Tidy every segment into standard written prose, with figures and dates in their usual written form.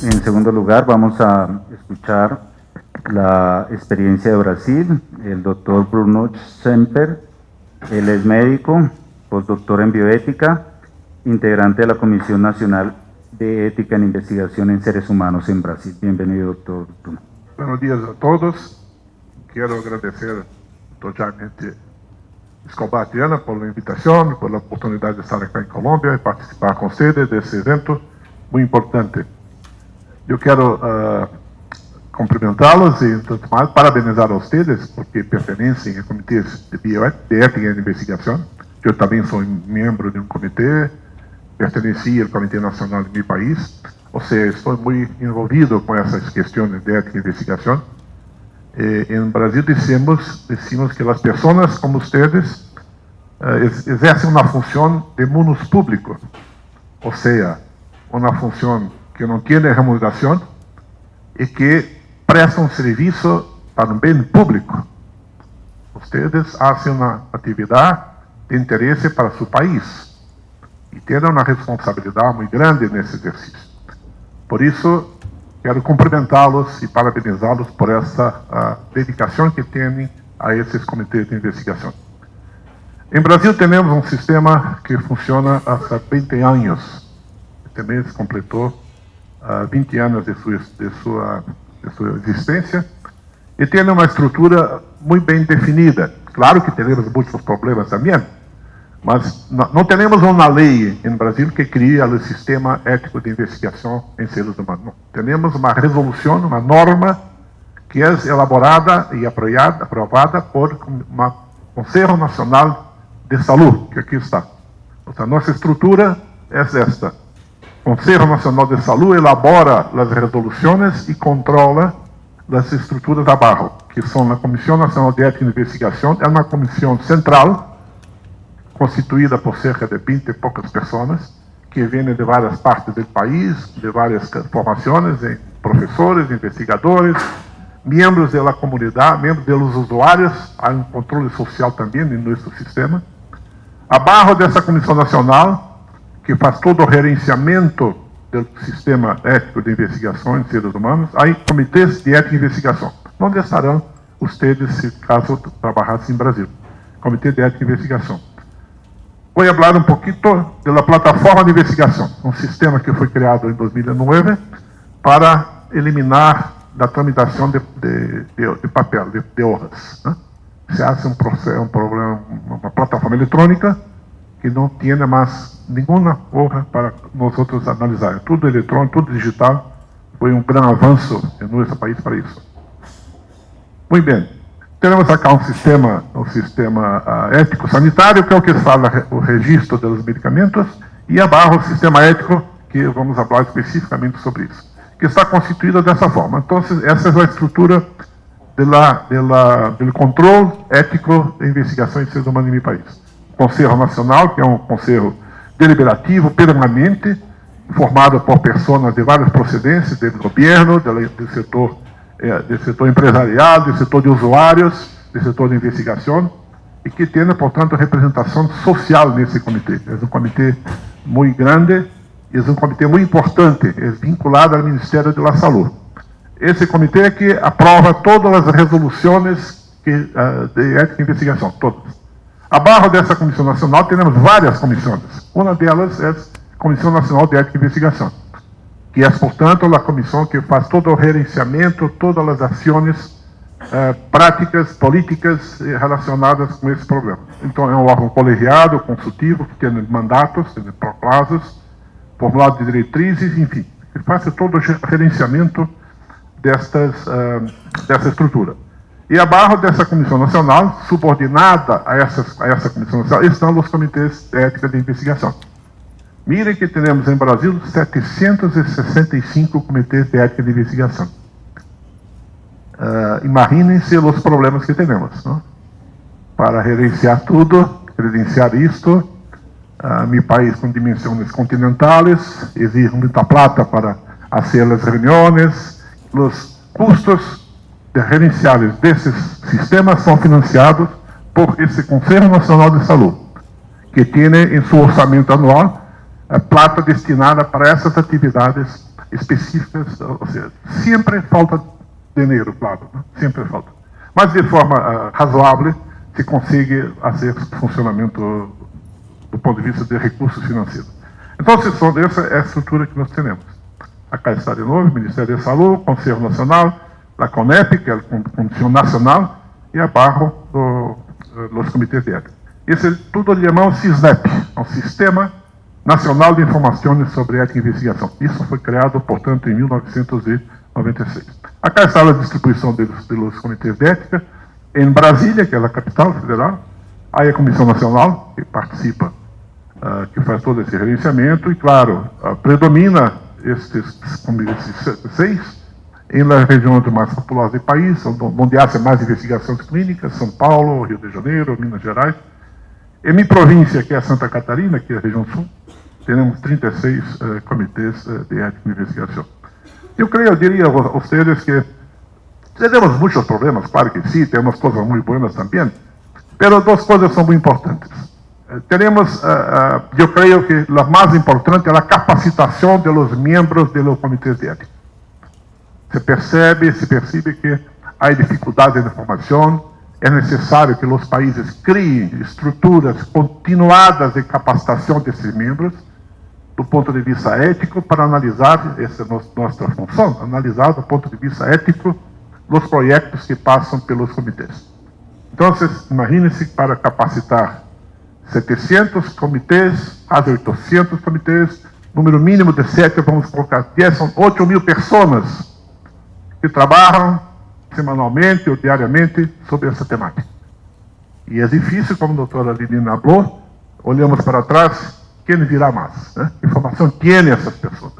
En segundo lugar, vamos a escuchar la experiencia de Brasil, el doctor Bruno Semper. Él es médico, postdoctor en bioética, integrante de la Comisión Nacional de Ética en Investigación en Seres Humanos en Brasil. Bienvenido, doctor Bruno. Buenos días a todos. Quiero agradecer totalmente Escobar Triana por la invitación, por la oportunidad de estar acá en Colombia y participar con ustedes de este evento muy importante. Yo quiero cumprimentá-los e, tanto mais, parabenizar a ustedes porque pertenecem a comitês de ética e de investigação. Eu também sou membro de um comitê, perteneci ao Comitê Nacional de meu país, ou seja, estou muito envolvido com essas questões de ética e investigação. Em Brasil decimos que as pessoas como ustedes exercem uma função de munus público, ou seja, uma função que não tem remuneração e que presta um serviço para um bem público. Ustedes fazem uma atividade de interesse para seu país e têm uma responsabilidade muito grande nesse exercício. Por isso, quero cumprimentá-los e parabenizá-los por essa dedicação que têm a esses comitês de investigação. Em Brasil, temos um sistema que funciona há 20 anos. Este mês completou 20 anos de sua existência e tem uma estrutura muito bem definida. Claro que temos muitos problemas também, mas não temos uma lei em Brasil que cria o sistema ético de investigação em seres humanos. Não. Temos uma resolução, uma norma que é elaborada e aprovada por um Conselho Nacional de Saúde, que aqui está. Então, nossa estrutura é esta. O Conselho Nacional de Saúde elabora as resoluções e controla as estruturas abaixo, que são a Comissão Nacional de Ética e Investigação, é uma comissão central, constituída por cerca de 20 e poucas pessoas, que vêm de várias partes do país, de várias formações, professores, investigadores, membros da comunidade, membros dos usuários, há um controle social também em nosso sistema. Abaixo dessa Comissão Nacional, que faz todo o gerenciamento do sistema ético de investigação em seres humanos, há comitês de ética e investigação. Onde estarão ustedes se caso trabalhassem em Brasil? Comitê de ética e investigação. Vou falar um pouquinho da plataforma de investigação, um sistema que foi criado em 2009 para eliminar a tramitação de papel, de hojas. Né? Se hace uma plataforma eletrônica que não tem mais nenhuma hoja para nós outros analisar. Tudo eletrônico, tudo digital. Foi um grande avanço em nosso país para isso. Muito bem. Temos aqui um sistema ético sanitário, que é o que fala o registro dos medicamentos, e abaixo o sistema ético, que vamos falar especificamente sobre isso, que está constituído dessa forma. Então, essa é a estrutura do controle ético de investigação em seres humanos em meu país. O Conselho Nacional, que é um conselho deliberativo, permanente, formado por pessoas de várias procedências, do governo, do setor empresarial, do setor de usuários, do setor de investigação, e que tem, portanto, representação social nesse comitê. É um comitê muito grande, é um comitê muito importante, é vinculado ao Ministério da Saúde. Esse comitê é que aprova todas as resoluções de ética e investigação, todas. Abaixo dessa Comissão Nacional, temos várias comissões. Uma delas é a Comissão Nacional de Ética e Investigação, que é, portanto, a comissão que faz todo o gerenciamento, todas as ações práticas, políticas relacionadas com esse problema. Então, é um órgão colegiado, consultivo, que tem mandatos, tem prazos, formulário de diretrizes, enfim, que faz todo o gerenciamento dessa estrutura. E abaixo dessa Comissão Nacional, subordinada a essa Comissão Nacional, estão os comitês de ética de investigação. Mirem que temos em Brasil 765 comitês de ética de investigação. Imaginem-se os problemas que temos, não? Para gerenciar tudo, credenciar isto. Meu país com dimensões continentais, exige muita plata para fazer as reuniões. Os custos de gerenciar desses sistemas são financiados por esse Conselho Nacional de Saúde, que tem em seu orçamento anual plata destinada para essas atividades específicas, ou seja, sempre falta dinheiro, claro, né? Sempre falta. Mas de forma razoável se consegue fazer funcionamento do ponto de vista de recursos financeiros. Então, essa é a estrutura que nós temos. Acá está de novo o Ministério da Saúde, Conselho Nacional, a CONEP, que é a Comissão Nacional, e abaixo os comitês de ética. Esse tudo chamamos SISNEP, um Sistema Nacional de Informações sobre Ética e Investigação. Isso foi criado, portanto, em 1996. Acá está a distribuição dos comitês de ética. Em Brasília, que é a capital federal, há a Comissão Nacional, que participa, que faz todo esse gerenciamento, e, claro, predomina esses 6 em las regiões mais populosas do país, onde há mais investigações clínicas, São Paulo, Rio de Janeiro, Minas Gerais. Em minha província, que é Santa Catarina, que é a região sul, temos 36 comitês de ética e investigação. Eu diria a vocês que temos muitos problemas, claro que sim, temos coisas muito boas também, mas duas coisas são muito importantes. Tenemos, eu creio que a mais importante é a capacitação dos membros dos comitês de ética. Se percebe que há dificuldade de informação, é necessário que os países criem estruturas continuadas de capacitação desses membros, do ponto de vista ético, para analisar, essa é nossa função, analisar do ponto de vista ético os projetos que passam pelos comitês. Então, imagine-se para capacitar 700 comitês, quase 800 comitês, número mínimo de 7, vamos colocar 10, são 8 mil pessoas que trabalham semanalmente ou diariamente sobre essa temática. E é difícil, como a doutora Lilina falou, olhamos para trás, quem dirá mais? Né? Que informação tem essas pessoas?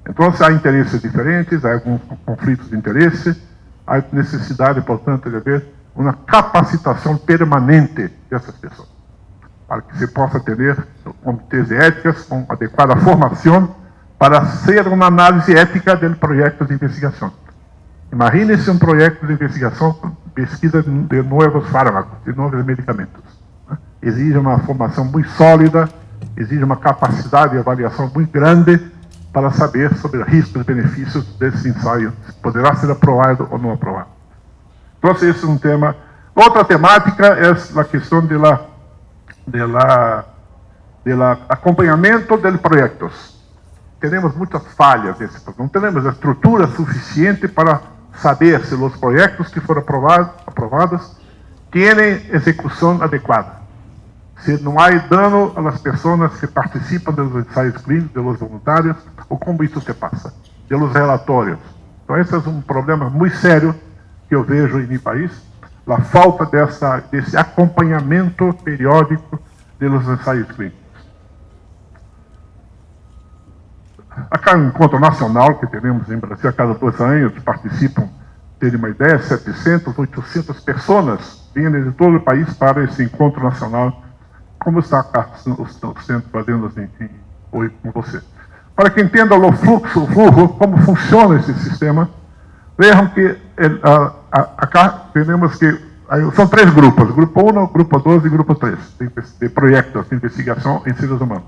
Então, há interesses diferentes, há alguns conflitos de interesse, há necessidade, portanto, de haver uma capacitação permanente dessas pessoas, para que se possa ter comitês de éticas com adequada formação para ser uma análise ética do projeto de investigação. Imagine-se um projeto de investigação, pesquisa de novos fármacos, de novos medicamentos. Exige uma formação muito sólida, exige uma capacidade de avaliação muito grande para saber sobre riscos e benefícios desse ensaio, se poderá ser aprovado ou não aprovado. Então, esse é um tema. Outra temática é a questão do acompanhamento de projetos. Temos muitas falhas nesse projeto. Não temos a estrutura suficiente para saber se os projetos que foram aprovados têm execução adequada. Se não há dano às pessoas que participam dos ensaios clínicos, dos voluntários, ou como isso se passa, pelos relatórios. Então, esse é um problema muito sério que eu vejo em meu país, a falta desse acompanhamento periódico dos ensaios clínicos. Acá no encontro nacional que temos em Brasil, a cada 2 anos participam, terem uma ideia, 700, 800 pessoas vêm de todo o país para esse encontro nacional, como está cá o centro fazendo assim, hoje com você. Para que entenda o fluxo, como funciona esse sistema, vejam que acá temos que, são 3 grupos, grupo 1, grupo 2 e grupo 3, de projetos de investigação em seres humanos.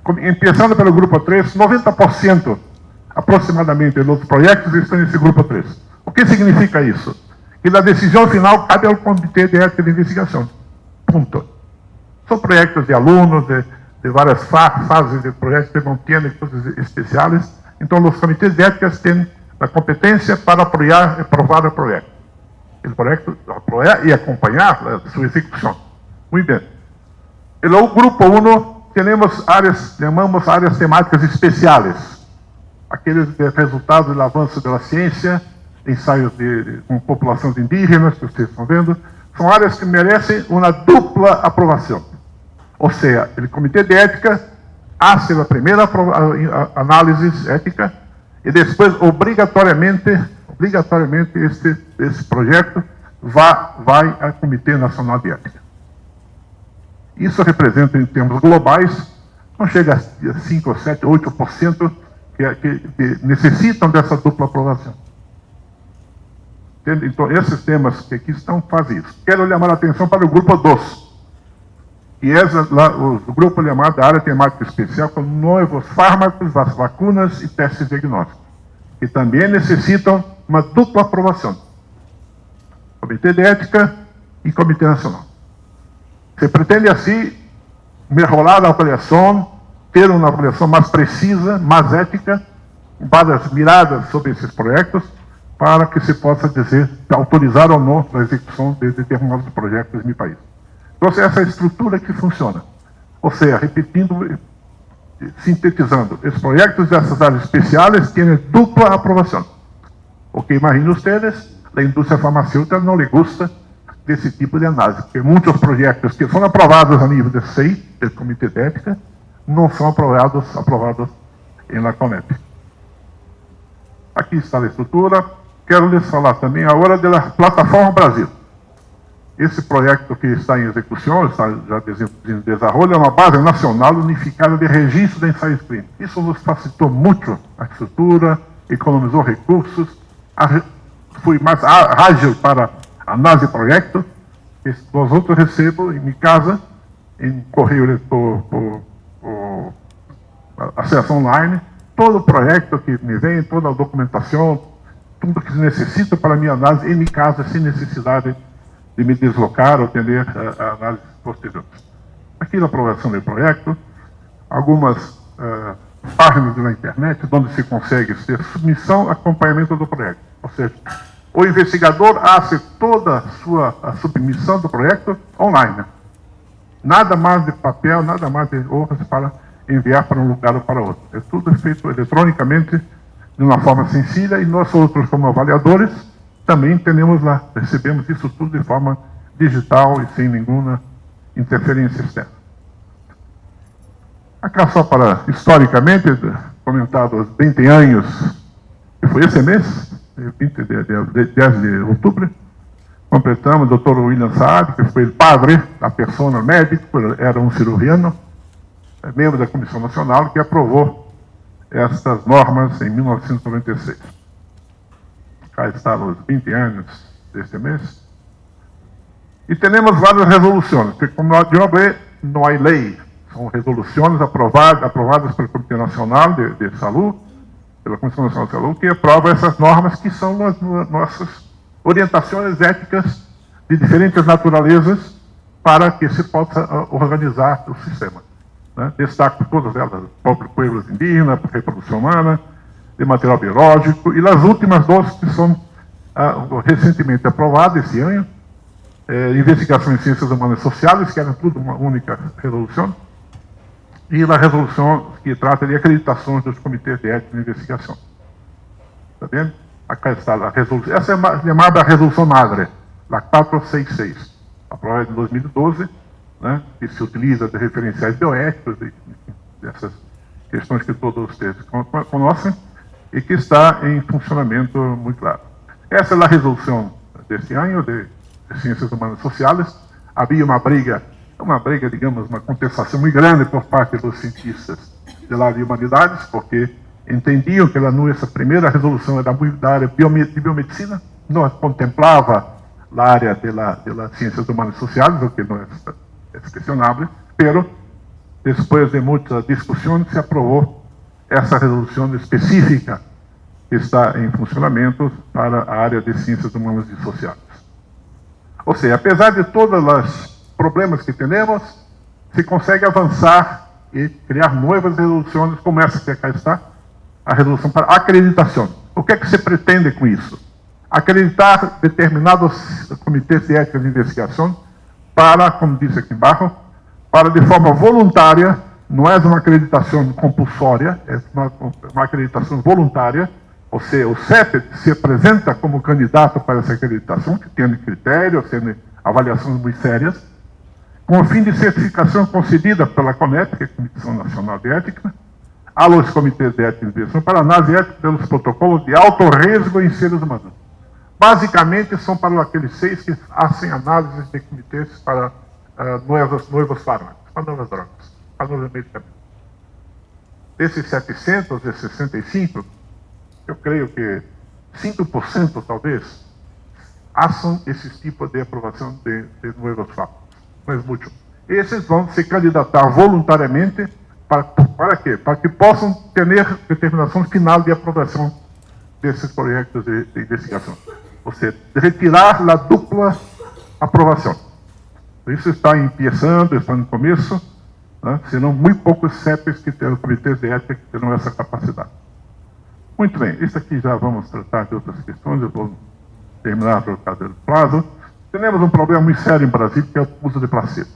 Começando pelo grupo 3, 90% aproximadamente dos projetos estão nesse grupo 3. O que significa isso? Que a decisão final cabe ao Comitê de Ética de Investigação. Ponto. São projetos de alunos, de várias fases de projetos que não têm coisas especiais. Então, os comitês de ética têm a competência para apoiar e aprovar o projeto. O projeto apoiar e acompanhar a sua execução. Muito bem. No grupo 1, temos áreas, chamamos áreas temáticas especiais. Aqueles resultados do avanço da ciência, ensaios com populações indígenas, que vocês estão vendo, são áreas que merecem uma dupla aprovação. Ou seja, o Comitê de Ética faz a primeira análise ética e depois, obrigatoriamente esse projeto vai ao Comitê Nacional de Ética. Isso representa, em termos globais, não chega a 5, 7, 8% que necessitam dessa dupla aprovação. Então, esses temas que aqui estão fazem isso. Quero chamar a atenção para o grupo 2, que é o grupo chamado Área Temática Especial com novos fármacos, vacunas e testes diagnósticos, que também necessitam uma dupla aprovação. Comitê de Ética e Comitê Nacional. Se pretende, assim, melhorar a avaliação, ter uma avaliação mais precisa, mais ética, várias miradas sobre esses projetos, para que se possa dizer, autorizar ou não a execução de determinados projetos no país. Então, essa estrutura que funciona. Ou seja, repetindo, sintetizando, os projetos dessas áreas especiais têm dupla aprovação. Porque imaginem vocês, a indústria farmacêutica não lhe gusta desse tipo de análise, porque muitos projetos que são aprovados a nível de SEI, do Comitê de Ética, não são aprovados na CONEP. Aqui está a estrutura. Quero lhes falar também agora da Plataforma Brasil. Esse projeto que está em execução, está já em desenvolvimento, é uma base nacional unificada de registro de ensaios clínicos. Isso nos facilitou muito a estrutura, economizou recursos, foi mais ágil para análise de projeto. Nós outros recebo em minha casa, em correio por acesso online, todo o projeto que me vem, toda a documentação, tudo que se necessita para a minha análise em minha casa, sem necessidade de me deslocar ou atender a análise posterior. Aqui na aprovação do projeto, algumas páginas na internet, onde se consegue ter submissão e acompanhamento do projeto. Ou seja, o investigador faz toda a submissão do projeto online. Nada mais de papel, nada mais de hojas para enviar para um lugar ou para outro. É tudo feito eletronicamente, de uma forma sencilla, e nós outros, como avaliadores, também recebemos isso tudo de forma digital e sem nenhuma interferência externa. Acá só para, historicamente, comentado os 20 anos, que foi esse mês, 10 de outubro, completamos o Dr. William Saad, que foi o padre da persona médico, era um cirurgiano, membro da Comissão Nacional, que aprovou estas normas em 1996. Cá estavam os 20 anos deste mês. E temos várias resoluções, porque como não há lei, são resoluções aprovadas pelo Comitê Nacional de Saúde, pela Comissão Nacional de Saúde, que aprova essas normas, que são as nossas orientações éticas de diferentes naturezas para que se possa organizar o sistema. Né? Destaco todas elas, pueblos indígenas, reprodução humana, de material biológico, e as últimas duas que são recentemente aprovadas esse ano, investigação em ciências humanas e sociais, que eram tudo uma única resolução, e a resolução que trata de acreditações dos comitês de ética de investigação. Está vendo? Aqui está a resolução. Essa é chamada resolução madre, a 466, aprovada em 2012, né, que se utiliza de referenciais bioéticos, dessas questões que todos vocês conhecem, e que está em funcionamento muito claro. Essa é a resolução deste ano de Ciências Humanas e Sociais. Havia uma briga, digamos, uma contestação muito grande por parte dos cientistas da área de humanidades, porque entendiam que essa primeira resolução era muito da área de biomedicina, não contemplava a área de ciências humanas e sociais, o que não é questionável, pero depois de muitas discussões se aprovou essa resolução específica que está em funcionamento para a área de ciências humanas e sociais. Ou seja, apesar de todos os problemas que temos, se consegue avançar e criar novas resoluções, como essa que aqui está, a resolução para acreditação. O que é que se pretende com isso? Acreditar determinados comitês de ética de investigação para, como disse aqui embaixo, para de forma voluntária, não é uma acreditação compulsória, é uma acreditação voluntária, ou seja, o CEP se apresenta como candidato para essa acreditação, que tem critérios, tem avaliações muito sérias, com o fim de certificação concedida pela CONEP, que é a Comissão Nacional de Ética, aos comitês de ética de investigação para análise ética pelos protocolos de alto risco em seres humanos. Basicamente, são para aqueles 6 que fazem análises de comitês para novos fármacos, para novas drogas, para novos medicamentos. Desses 765, eu creio que 5% talvez façam esse tipo de aprovação de novos fármacos. Não é muito. esses vão se candidatar voluntariamente para quê? Para que possam ter determinação final de aprovação desses projetos de investigação. Ou seja, retirar a dupla aprovação. Isso está começando, está no começo, né? Serão muito poucos CEPs que terão, comitês de ética que terão essa capacidade. Muito bem, isso aqui já vamos tratar de outras questões, eu vou terminar por causa do prazo. Temos um problema muito sério em Brasil, que é o uso de placebo.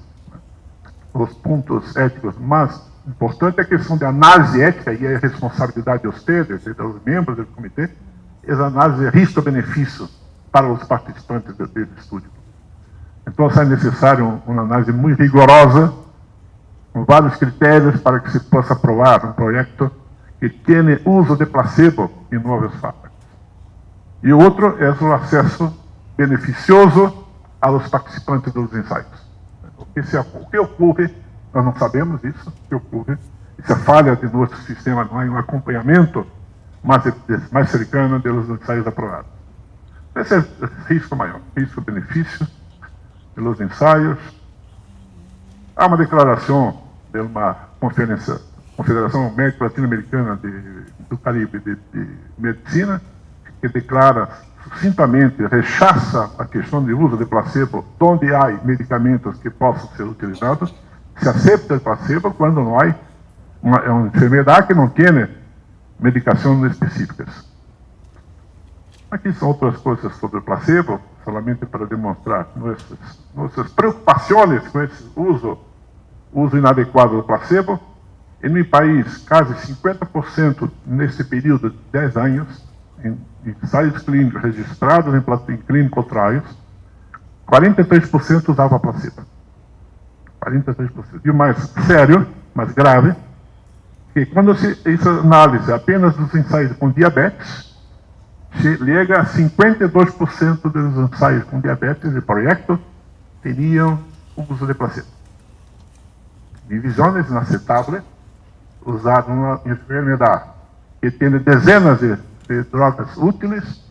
Os pontos éticos mais importantes é a questão de análise ética, e a responsabilidade dos ustedes e dos membros do comitê, é a análise de risco-benefício para os participantes do estudo. Então, é necessário uma análise muito rigorosa, com vários critérios para que se possa aprovar um projeto que tenha uso de placebo em novos fármacos. E o outro é o acesso beneficioso aos participantes dos ensaios. O que ocorre, nós não sabemos isso, o que ocorre, se a falha de nosso sistema não há um acompanhamento mais cercano dos ensaios aprovados. Esse é o risco maior, risco-benefício pelos ensaios. Há uma declaração de uma Confederação Médica Latino-Americana do Caribe de Medicina, que declara sucintamente, rechaça a questão de uso de placebo onde há medicamentos que possam ser utilizados, se aceita o placebo quando não há uma enfermidade que não tem medicações específicas. Aqui são outras coisas sobre o placebo, solamente para demonstrar nossas preocupações com esse uso inadequado do placebo. Em meu país, quase 50% nesse período de 10 anos, em ensaios clínicos registrados em clínicos trials, 43% usava placebo. 43%. E o mais sério, mais grave, que quando se análise apenas dos ensaios com diabetes, chega a 52% dos ensaios com diabetes de projeto teriam uso de placebo. Divisões inaceitáveis, usado numa enfermidade que tem dezenas de drogas úteis,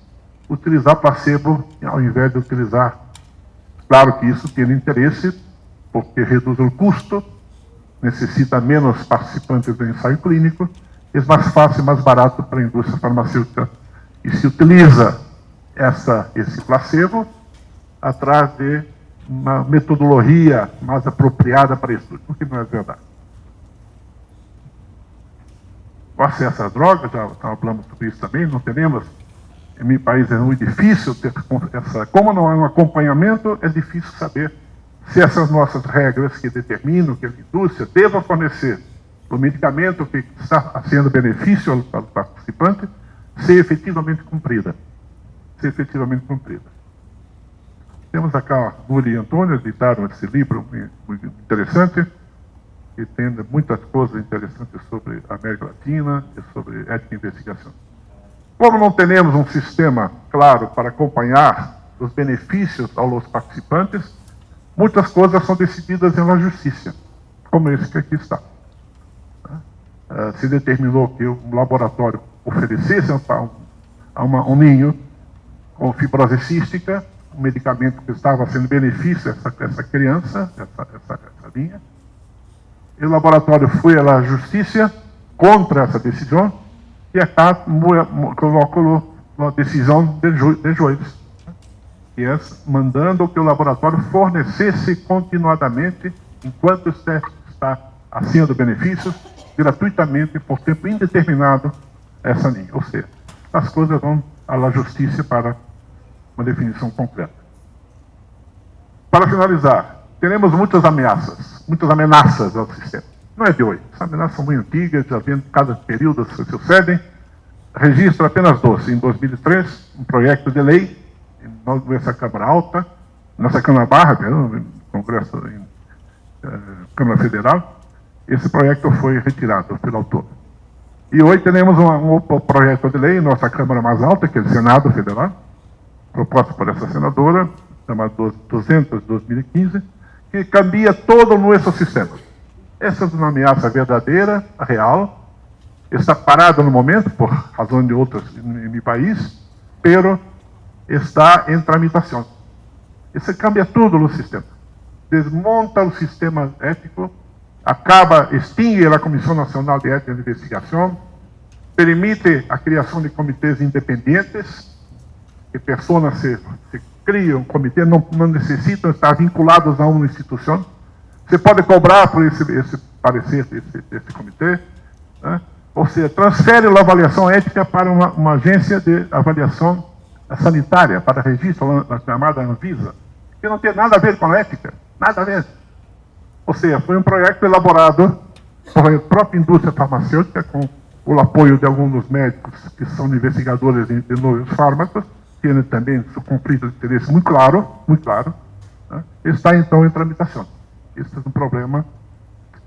utilizar placebo ao invés de utilizar. Claro que isso tem interesse, porque reduz o custo, necessita menos participantes do ensaio clínico, é mais fácil e mais barato para a indústria farmacêutica. E se utiliza esse placebo atrás de uma metodologia mais apropriada para estudo, o que não é verdade. O acesso às drogas, já falamos sobre isso também, não temos, em meu país é muito difícil ter como não há um acompanhamento, é difícil saber se essas nossas regras que determinam que a indústria deva fornecer o medicamento que está sendo benefício ao participante, ser efetivamente cumprida. Temos acá Nuri e Antônio, editaram esse livro muito interessante, que tem muitas coisas interessantes sobre a América Latina e sobre ética e investigação. Como não temos um sistema claro para acompanhar os benefícios aos participantes, muitas coisas são decididas na justiça, como esse que aqui está. Se determinou que um laboratório oferecesse a um ninho com fibrose cística, um medicamento que estava sendo benefício a essa criança, essa linha. E o laboratório foi à justiça contra essa decisão e acá colocou uma decisão de juiz, que é mandando que o laboratório fornecesse continuadamente, enquanto os testes estão sendo benefícios, gratuitamente por tempo indeterminado essa linha. Ou seja, as coisas vão à justiça para uma definição concreta. Para finalizar, teremos muitas ameaças ao sistema. Não é de hoje. Essas ameaças são muito antigas, já vem cada período se sucedem. Registro apenas 12. Em 2003, um projeto de lei, nessa Câmara Alta, nossa Câmara Barra, no Congresso, Câmara Federal, esse projeto foi retirado pelo autor. E hoje temos um projeto de lei em nossa Câmara mais alta, que é o Senado Federal, proposto por essa senadora, chamado 200 de 2015, que cambia todo o nosso sistema. Essa é uma ameaça verdadeira, real, está parada no momento, por razão de outras em meu país, pero está em tramitação. Isso cambia tudo no sistema. desmonta o sistema ético, extingue a Comissão Nacional de Ética de Investigação, permite a criação de comitês independentes, que pessoas se criam um comitê, não necessitam estar vinculados a uma instituição. Você pode cobrar por esse parecer desse comitê, né? Ou seja, transfere a avaliação ética para uma agência de avaliação sanitária, para registro, na chamada Anvisa, que não tem nada a ver com a ética, nada a ver. Ou seja, foi um projeto elaborado por a própria indústria farmacêutica, com o apoio de alguns dos médicos que são investigadores de novos fármacos, tendo também seu conflito de interesse muito claro, né? Está então em tramitação. Esse é um problema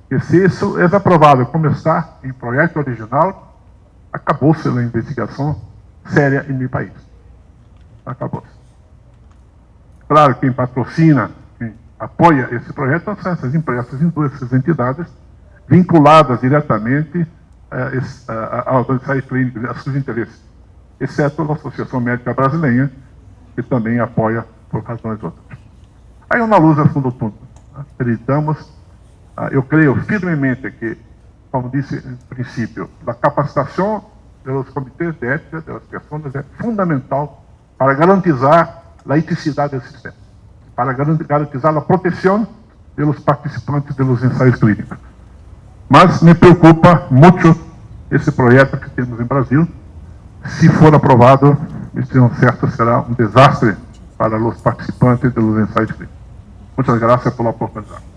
que, se isso é aprovado como está em projeto original, acabou-se a investigação séria em meu país. Acabou-se. Claro, quem patrocina, quem apoia esse projeto são essas empresas, essas entidades vinculadas diretamente aos ensaios clínicos, a seus interesses, exceto a Associação Médica Brasileira, que também apoia por razões outras. Aí uma luz a fundo do túnel. Acreditamos, eu creio firmemente que, como disse no princípio, a capacitação dos comitês de ética das pessoas é fundamental para garantizar a eticidade do sistema, para garantizar a proteção dos participantes dos ensaios clínicos. Mas me preocupa muito esse projeto que temos em Brasil. Se for aprovado, estou certo, será um desastre para os participantes dos ensaios clínicos. Muchas gracias por la oportunidad.